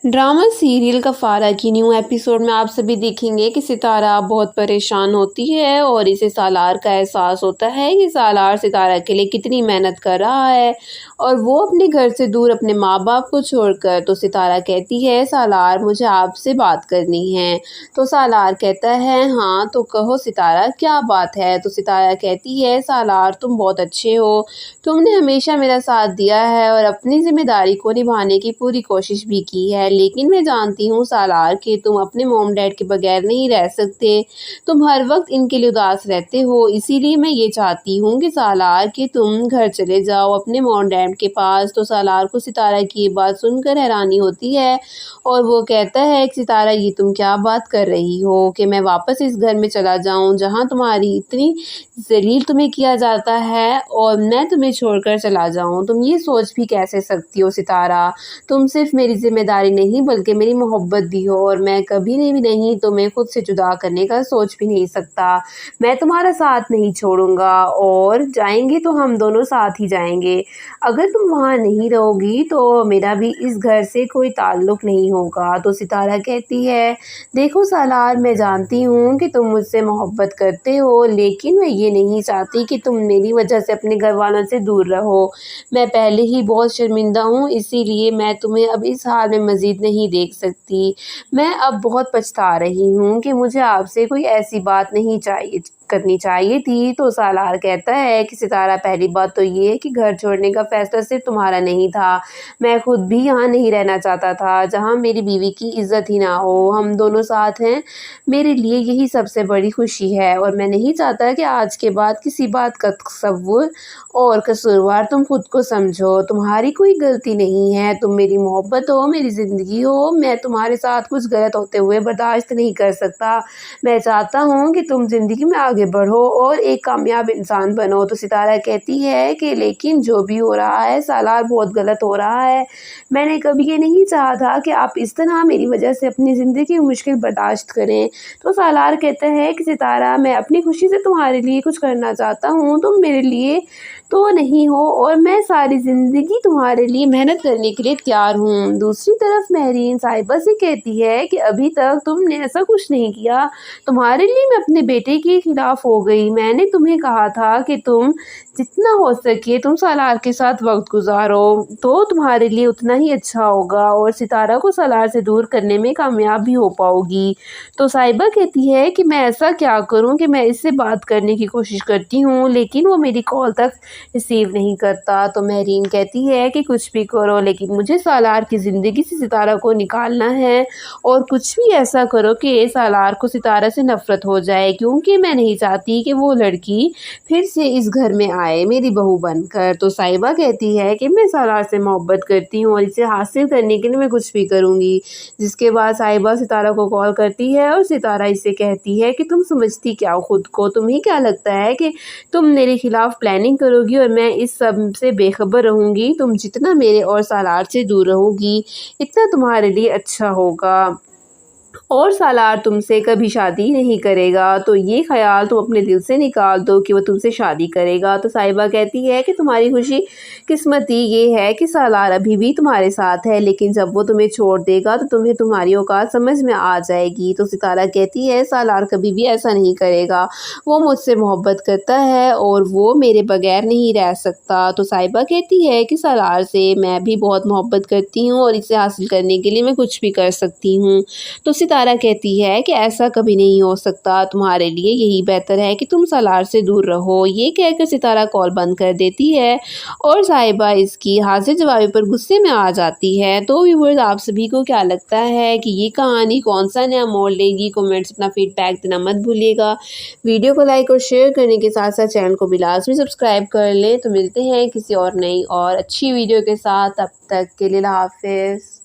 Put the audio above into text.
Drama serial कफ़ारा की new episode में आप सभी देखेंगे कि सितारा बहुत परेशान होती है और इसे सालार का एहसास होता है कि सालार सितारा के लिए कितनी मेहनत कर रहा है और वो अपने घर से दूर अपने माँ बाप को छोड़कर। तो सितारा कहती है, सालार मुझे आपसे बात करनी है। तो सालार कहता है, हाँ तो कहो सितारा, क्या बात है। तो सितारा कहती है, सालार तुम बहुत अच्छे हो, तुमने हमेशा मेरा साथ दिया है और अपनी जिम्मेदारी को निभाने की पूरी कोशिश भी की है, लेकिन मैं जानती हूँ सालार कि तुम अपने मॉम डैड के बगैर नहीं रह सकते। तुम हर वक्त इनके लिए उदास रहते हो, इसीलिए मैं ये चाहती हूँ कि सालार कि तुम घर चले जाओ अपने मॉम डैड के पास। तो सालार को सितारा की ये बात सुनकर हैरानी होती है और वो कहता है कि सितारा, ये तुम क्या बात कर रही हो कि मैं वापस इस घर में चला जाऊँ जहाँ तुम्हारी इतनी जलील तुम्हें किया जाता है और मैं तुम्हें छोड़कर चला जाऊँ। तुम ये सोच भी कैसे सकती हो सितारा, तुम सिर्फ मेरी जिम्मेदारी नहीं बल्कि मेरी मोहब्बत भी हो और मैं कभी भी नहीं तुम्हें खुद से जुदा करने का सोच भी नहीं सकता। मैं तुम्हारा साथ नहीं छोड़ूंगा और जाएंगे तो हम दोनों साथ ही जाएंगे। अगर तुम वहाँ नहीं रहोगी तो मेरा भी इस घर से कोई ताल्लुक नहीं होगा। तो सितारा कहती है, देखो सालार, मैं जानती हूँ कि तुम मुझसे मोहब्बत करते हो, लेकिन मैं ये नहीं चाहती कि तुम मेरी वजह से अपने घर वालों से दूर रहो। मैं पहले ही बहुत शर्मिंदा हूँ, इसीलिए मैं तुम्हें अब इस हाल में मज़ीद नहीं देख सकती। मैं अब बहुत पछता रही हूँ कि मुझे आपसे कोई ऐसी बात नहीं करनी चाहिए थी। तो सालार कहता है कि सितारा, पहली बात तो ये है कि घर छोड़ने का फ़ैसला सिर्फ तुम्हारा नहीं था, मैं खुद भी यहाँ नहीं रहना चाहता था जहाँ मेरी बीवी की इज़्ज़त ही ना हो। हम दोनों साथ हैं, मेरे लिए यही सबसे बड़ी खुशी है और मैं नहीं चाहता कि आज के बाद किसी बात का तसव्वुर और कसूरवार तुम खुद को समझो। तुम्हारी कोई गलती नहीं है, तुम मेरी मोहब्बत हो, मेरी ज़िंदगी हो। मैं तुम्हारे साथ कुछ गलत होते हुए बर्दाश्त नहीं कर सकता। मैं चाहता हूँ कि तुम ज़िंदगी में आगे बढ़ो और एक कामयाब इंसान बनो। तो सितारा कहती है कि लेकिन जो भी हो रहा है सालार, बहुत गलत हो रहा है। मैंने कभी ये नहीं चाहा था कि आप इस तरह मेरी वजह से अपनी ज़िंदगी की मुश्किल बर्दाश्त करें। तो सालार कहता है कि सितारा, मैं अपनी खुशी से तुम्हारे लिए कुछ करना चाहता हूँ, तुम मेरे लिए तो नहीं हो और मैं सारी ज़िंदगी तुम्हारे लिए मेहनत करने के लिए तैयार हूँ। दूसरी तरफ महरीन साहिबा से कहती है कि अभी तक तुमने ऐसा कुछ नहीं किया, तुम्हारे लिए मैं अपने बेटे के खिलाफ हो गई। मैंने तुम्हें कहा था कि तुम जितना हो सके तुम सालार के साथ वक्त गुजारो तो तुम्हारे लिए उतना ही अच्छा होगा और सितारा को सालार से दूर करने में कामयाब भी हो पाओगी। तो साहिबा कहती है कि मैं ऐसा क्या करूं कि मैं इससे बात करने की कोशिश करती हूं लेकिन वो मेरी कॉल तक रिसीव नहीं करता। तो महरीन कहती है कि कुछ भी करो, लेकिन मुझे सालार की ज़िंदगी से सितारा को निकालना है और कुछ भी ऐसा करो कि सालार को सितारा से नफ़रत हो जाए, क्योंकि मैं नहीं चाहती कि वो लड़की फिर से इस घर में आए मेरी बहू बनकर। तो साहिबा कहती है कि मैं सालार से मोहब्बत करती हूँ और इसे हासिल करने के लिए मैं कुछ भी करूँगी। जिसके बाद साहिबा सितारा को कॉल करती है और सितारा इससे कहती है कि तुम समझती क्या हो खुद को, तुम्हें क्या लगता है कि तुम मेरे खिलाफ प्लानिंग करोगी और मैं इस सब से बेखबर रहूँगी। तुम जितना मेरे और सालार से दूर रहोगी इतना तुम्हारे लिए अच्छा होगा और सालार तुमसे कभी शादी नहीं करेगा। तो ये ख्याल तुम अपने दिल से निकाल दो कि वो तुमसे शादी करेगा। तो साहिबा कहती है कि तुम्हारी खुशी किस्मती ये है कि सालार अभी भी तुम्हारे साथ है, लेकिन जब वो तुम्हें छोड़ देगा तो तुम्हें तुम्हारी औकात समझ में आ जाएगी। तो सितारा कहती है, सालार कभी भी ऐसा नहीं करेगा, वो मुझसे मोहब्बत करता है और वो मेरे बगैर नहीं रह सकता। तो साहिबा कहती है कि सालार से मैं भी बहुत मोहब्बत करती हूँ और इसे हासिल करने के लिए मैं कुछ भी कर सकती हूँ। तो सितारा कहती है कि ऐसा कभी नहीं हो सकता, तुम्हारे लिए यही बेहतर है कि तुम सालार से दूर रहो। ये कहकर सितारा कॉल बंद कर देती है और साहिबा इसकी हाजिर जवाबी पर गुस्से में आ जाती है। तो व्यूअर्स, आप सभी को क्या लगता है कि ये कहानी कौन सा नया मोड़ लेगी? कमेंट्स अपना फीडबैक देना मत भूलिएगा। वीडियो को लाइक और शेयर करने के साथ साथ चैनल को भी लाजमी सब्सक्राइब कर लें। तो मिलते हैं किसी और नई और अच्छी वीडियो के साथ, तब तक के लिए अल्लाह हाफिज़।